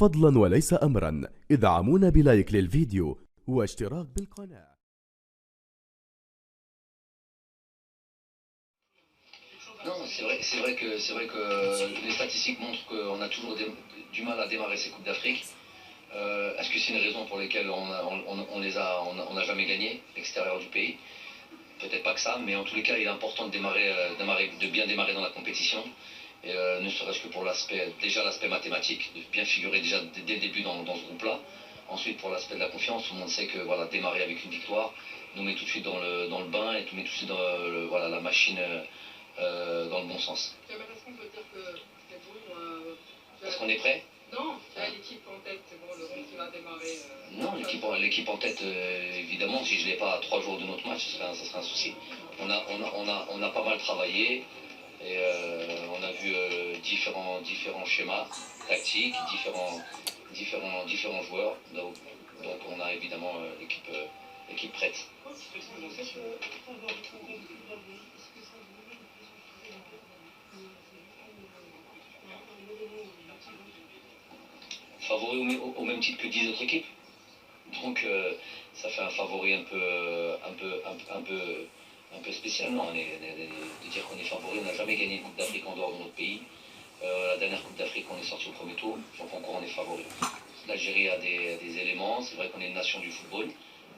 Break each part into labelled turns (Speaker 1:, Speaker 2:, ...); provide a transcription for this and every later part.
Speaker 1: فضلا وليس أمرا ادعمونا بلايك للفيديو واشتراك بالقناة.
Speaker 2: Non, c'est vrai que les statistiques montrent qu'on a toujours du mal à démarrer ces Coupes d'Afrique. Est-ce que c'est une raison pour laquelle on n'a jamais gagné l'extérieur du pays? Peut-être pas que ça, mais en tous les cas, il est important de bien démarrer dans la compétition. Et ne serait-ce que pour l'aspect mathématique, de bien figurer déjà dès le début dans ce groupe-là. Ensuite, pour l'aspect de la confiance, tout le monde sait que voilà, démarrer avec une victoire nous met tout de suite dans le bain et nous met tout de suite dans voilà, la machine dans le bon sens.
Speaker 3: Est-ce qu'on peut dire que c'est bon
Speaker 2: Est-ce qu'on est prêt?
Speaker 3: Non, tu as l'équipe en tête, c'est bon, le groupe qui va démarrer.
Speaker 2: Non, l'équipe en tête, évidemment, si je ne l'ai pas à 3 jours de notre match, ce serait un souci. On a pas mal travaillé et on a vu différents schémas tactiques, différents joueurs. Donc on a évidemment l'équipe prête. Favori au même titre que 10 autres équipes. Donc ça fait un favori un peu spécial. Non, de dire qu'on est favori, on n'a jamais gagné une Coupe d'Afrique en dehors de notre pays. La dernière Coupe d'Afrique, on est sorti au premier tour, donc encore on est favori. L'Algérie a des éléments, c'est vrai qu'on est une nation du football.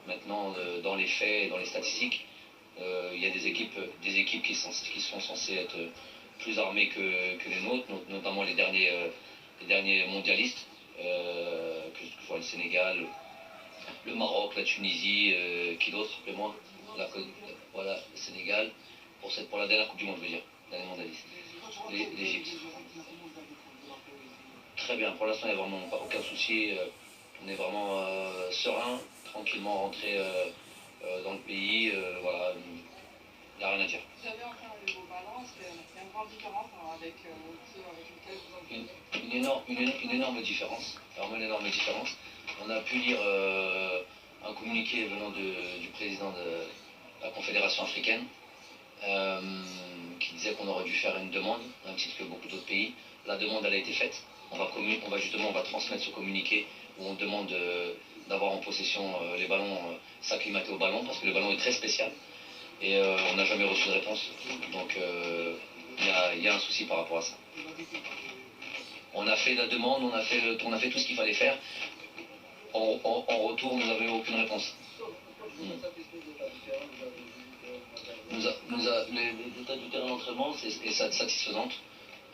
Speaker 2: Maintenant, dans les faits et dans les statistiques, il y a des équipes qui sont censées être plus armées que les nôtres, notamment les derniers mondialistes, que ce soit le Sénégal, le Maroc, la Tunisie, qui d'autre, rappelez-moi, voilà, le Sénégal, pour la dernière Coupe du Monde, je veux dire, dernier mondialiste. L'Égypte. Très bien, pour l'instant, il n'y a vraiment aucun souci. On est vraiment serein, tranquillement rentré dans le pays. Voilà, il n'y a rien à dire.
Speaker 3: Vous avez encore vos balances, il y a une grande différence avec ceux avec lesquels vous entraînez.
Speaker 2: Une énorme différence, vraiment une énorme différence. On a pu lire un communiqué venant du président de la Confédération africaine qui disait qu'on aurait dû faire une demande, même titre que beaucoup d'autres pays. La demande, elle a été faite. On va transmettre ce communiqué où on demande d'avoir en possession les ballons, s'acclimater au ballon, parce que le ballon est très spécial. Et on n'a jamais reçu de réponse. Donc il y a un souci par rapport à ça. On a fait la demande, on a fait tout ce qu'il fallait faire. En retour, nous n'avons aucune réponse. L'état du terrain d'entraînement est satisfaisante.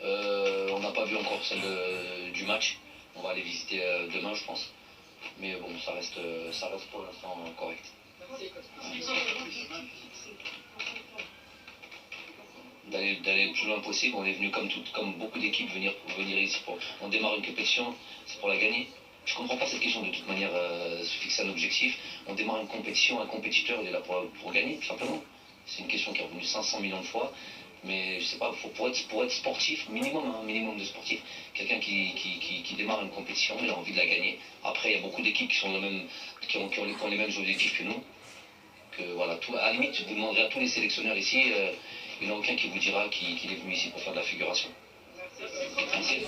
Speaker 2: On n'a pas vu encore celle du match. On va aller visiter demain, je pense. Mais bon, ça reste pour l'instant correct. D'aller le plus loin possible. On est venu comme beaucoup d'équipes venir ici. On démarre une compétition, c'est pour la gagner. Je ne comprends pas cette question de toute manière, se fixer un objectif. On démarre une compétition, un compétiteur, il est là pour gagner, tout simplement. C'est une question qui est revenue 500 millions de fois. Mais je sais pas, pour être sportif, un minimum de sportif, quelqu'un qui démarre une compétition, il a envie de la gagner. Après, il y a beaucoup d'équipes qui ont les mêmes objectifs que nous. Que voilà, à la limite, vous demanderez à tous les sélectionneurs ici, il n'y en a aucun qui vous dira qu'il est venu ici pour faire de la figuration. Merci.